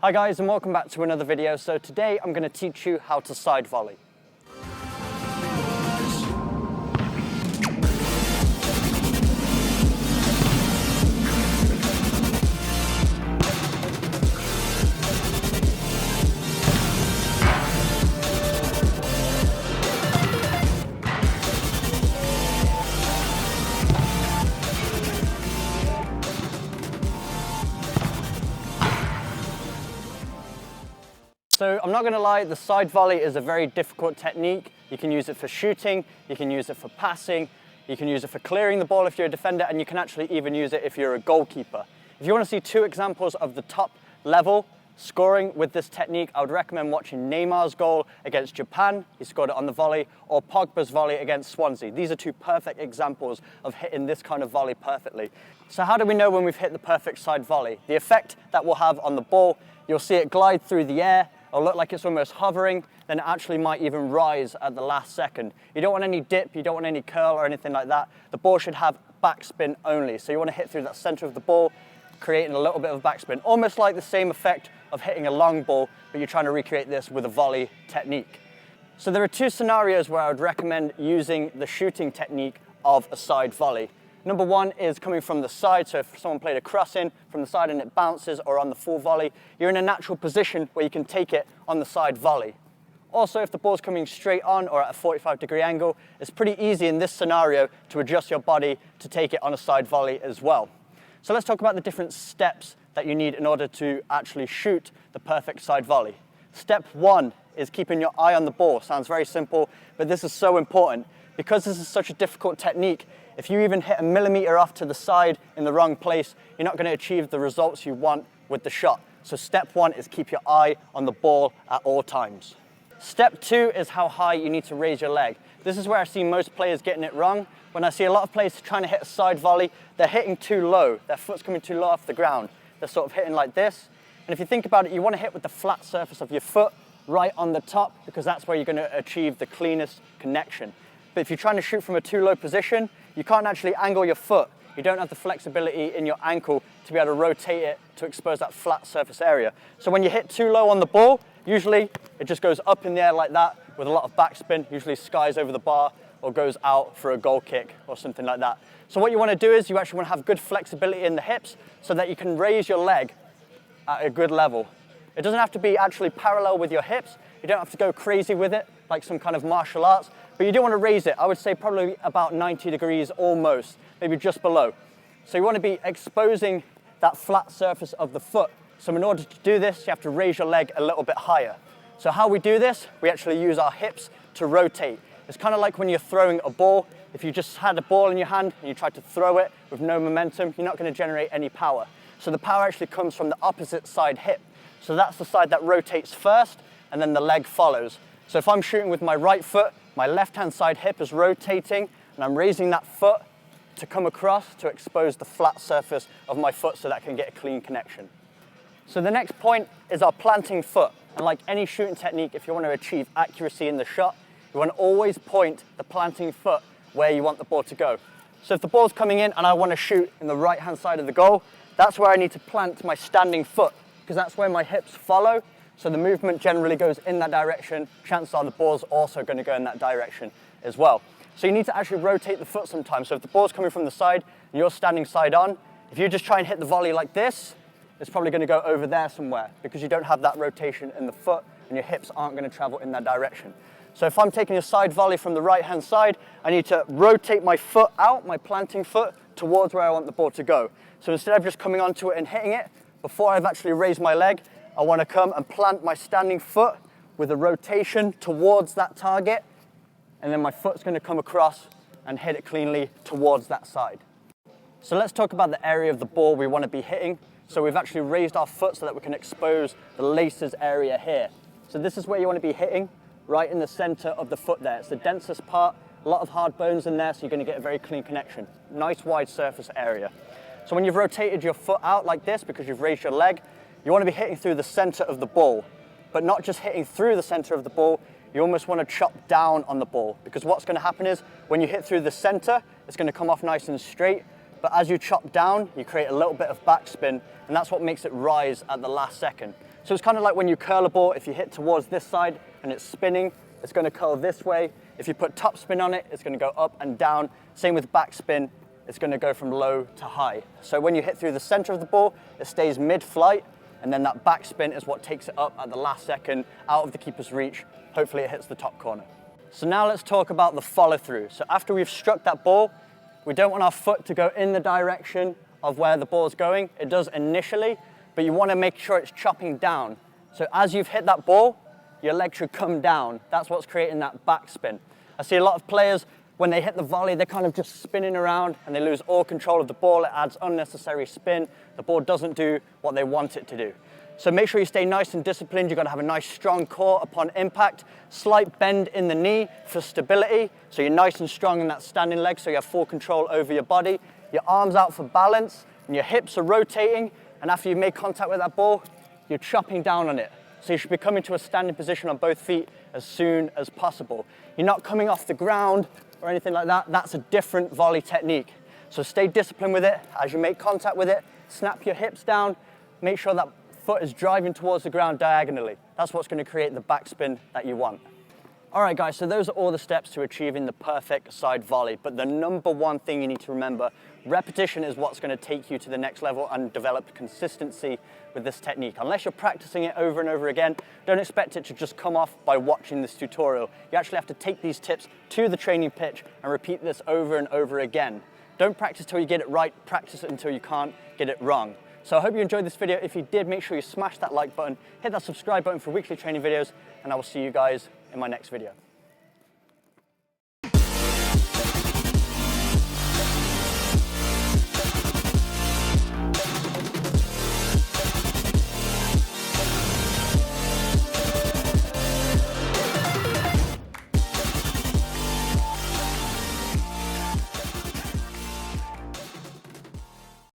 Hi guys, and welcome back to another video. So today I'm going to teach you how to side volley. So I'm not going to lie, the side volley is a very difficult technique. You can use it for shooting, you can use it for passing, you can use it for clearing the ball if you're a defender, and you can actually even use it if you're a goalkeeper. If you want to see two examples of the top level scoring with this technique, I would recommend watching Neymar's goal against Japan. He scored it on the volley, or Pogba's volley against Swansea. These are two perfect examples of hitting this kind of volley perfectly. So how do we know when we've hit the perfect side volley? The effect that we'll have on the ball, you'll see it glide through the air. It'll look like it's almost hovering, then it actually might even rise at the last second. You don't want any dip, you don't want any curl or anything like that. The ball should have backspin only. So you want to hit through that center of the ball, creating a little bit of backspin. Almost like the same effect of hitting a long ball, but you're trying to recreate this with a volley technique. So there are two scenarios where I would recommend using the shooting technique of a side volley. Number one is coming from the side, so if someone played a cross in from the side and it bounces, or on the full volley, you're in a natural position where you can take it on the side volley. Also, if the ball's coming straight on or at a 45-degree angle, it's pretty easy in this scenario to adjust your body to take it on a side volley as well. So let's talk about the different steps that you need in order to actually shoot the perfect side volley. Step one is keeping your eye on the ball. Sounds very simple, but this is so important. Because this is such a difficult technique, if you even hit a millimeter off to the side in the wrong place, you're not going to achieve the results you want with the shot. So step one is keep your eye on the ball at all times. Step two is how high you need to raise your leg. This is where I see most players getting it wrong. When I see a lot of players trying to hit a side volley, they're hitting too low. Their foot's coming too low off the ground. They're sort of hitting like this. And if you think about it, you want to hit with the flat surface of your foot right on the top, because that's where you're going to achieve the cleanest connection. But if you're trying to shoot from a too low position, you can't actually angle your foot. You don't have the flexibility in your ankle to be able to rotate it to expose that flat surface area. So when you hit too low on the ball, usually it just goes up in the air like that with a lot of backspin, usually skies over the bar or goes out for a goal kick or something like that. So what you want to do is you actually want to have good flexibility in the hips so that you can raise your leg at a good level. It doesn't have to be actually parallel with your hips. You don't have to go crazy with it like some kind of martial arts, but you do want to raise it. I would say probably about 90 degrees almost, maybe just below. So you want to be exposing that flat surface of the foot. So in order to do this, you have to raise your leg a little bit higher. So how we do this, we actually use our hips to rotate. It's kind of like when you're throwing a ball. If you just had a ball in your hand and you tried to throw it with no momentum, you're not going to generate any power. So the power actually comes from the opposite side hip. So that's the side that rotates first, and then the leg follows. So if I'm shooting with my right foot, my left-hand side hip is rotating, and I'm raising that foot to come across to expose the flat surface of my foot so that I can get a clean connection. So the next point is our planting foot. And like any shooting technique, if you want to achieve accuracy in the shot, you want to always point the planting foot where you want the ball to go. So if the ball's coming in and I want to shoot in the right-hand side of the goal, that's where I need to plant my standing foot, because that's where my hips follow. So the movement generally goes in that direction. Chances are the ball's also going to go in that direction as well. So you need to actually rotate the foot sometimes. So if the ball's coming from the side and you're standing side on, if you just try and hit the volley like this, it's probably going to go over there somewhere because you don't have that rotation in the foot and your hips aren't going to travel in that direction. So if I'm taking a side volley from the right-hand side, I need to rotate my foot out, my planting foot, towards where I want the ball to go. So instead of just coming onto it and hitting it, before I've actually raised my leg, I want to come and plant my standing foot with a rotation towards that target, and then my foot's going to come across and hit it cleanly towards that side. So let's talk about the area of the ball we want to be hitting. So we've actually raised our foot so that we can expose the laces area here. So this is where you want to be hitting, right in the center of the foot there. It's the densest part, a lot of hard bones in there, so you're going to get a very clean connection. Nice wide surface area. So when you've rotated your foot out like this because you've raised your leg, you want to be hitting through the center of the ball, but not just hitting through the center of the ball. You almost want to chop down on the ball, because what's going to happen is when you hit through the center, it's going to come off nice and straight. but as you chop down, you create a little bit of backspin, and that's what makes it rise at the last second. So it's kind of like when you curl a ball, if you hit towards this side and it's spinning, it's going to curl this way. If you put topspin on it, it's going to go up and down. Same with backspin, it's going to go from low to high. So when you hit through the center of the ball, it stays mid-flight, and then that backspin is what takes it up at the last second, out of the keeper's reach. Hopefully it hits the top corner. So now let's talk about the follow-through. So after we've struck that ball, we don't want our foot to go in the direction of where the ball's going. It does initially, but you want to make sure it's chopping down. So as you've hit that ball, your leg should come down. That's what's creating that backspin. I see a lot of players, when they hit the volley, they're kind of just spinning around and they lose all control of the ball. It adds unnecessary spin. The ball doesn't do what they want it to do. So make sure you stay nice and disciplined. You've got to have a nice strong core upon impact. Slight bend in the knee for stability. So you're nice and strong in that standing leg, so you have full control over your body. Your arms out for balance and your hips are rotating. And after you've made contact with that ball, you're chopping down on it. So you should be coming to a standing position on both feet as soon as possible. You're not coming off the ground or anything like that. That's a different volley technique. So stay disciplined with it. As you make contact with it, snap your hips down. Make sure that foot is driving towards the ground diagonally. That's what's going to create the backspin that you want. All right, guys, so those are all the steps to achieving the perfect side volley. But the number one thing you need to remember, repetition is what's going to take you to the next level and develop consistency with this technique. Unless you're practicing it over and over again, don't expect it to just come off by watching this tutorial. You actually have to take these tips to the training pitch and repeat this over and over again. Don't practice till you get it right, practice it until you can't get it wrong. So I hope you enjoyed this video. If you did, make sure you smash that like button, hit that subscribe button for weekly training videos, and I will see you guys in my next video.